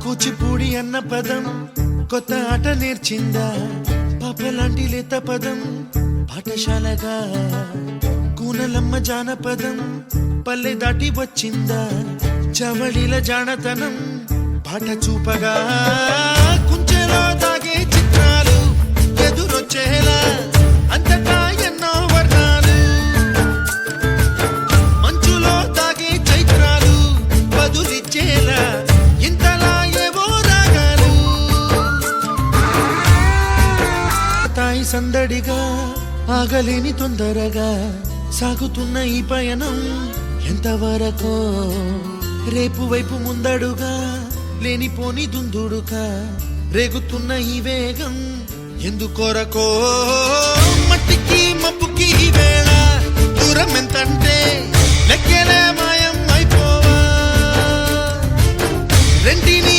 కూచిపూడి అన్న పదం కొత్త ఆట నేర్చిందా పాపలాంటి లేత పదం పాఠశాలగా కూనలమ్మ జానపదం పల్లె దాటి వచ్చిందా చవళిల జానతనం పాట చూపగా కుంచెలో దాగే చిత్రాలు ఎదురొచ్చేలా అంతటా ఎన్నో వర్ణాలు మంచులో దాగే చైత్రాలు బదులిచ్చేలా ఇంతలా ఏవో రాగాలు తాయి సందడిగా ఆగలేని తొందరగా సాగుతున్న ఈ పయనం ఎంతవరకో రేపు వైపు ముందడుగా లేనిపోని దుందుడుగా రేగుతున్న ఈ వేగం ఎందుకొరకో మట్టికి మబ్బుకి ఈ వేళ దూరం ఎంతంటే లెక్కలే మాయం అయిపోవా రెంటిని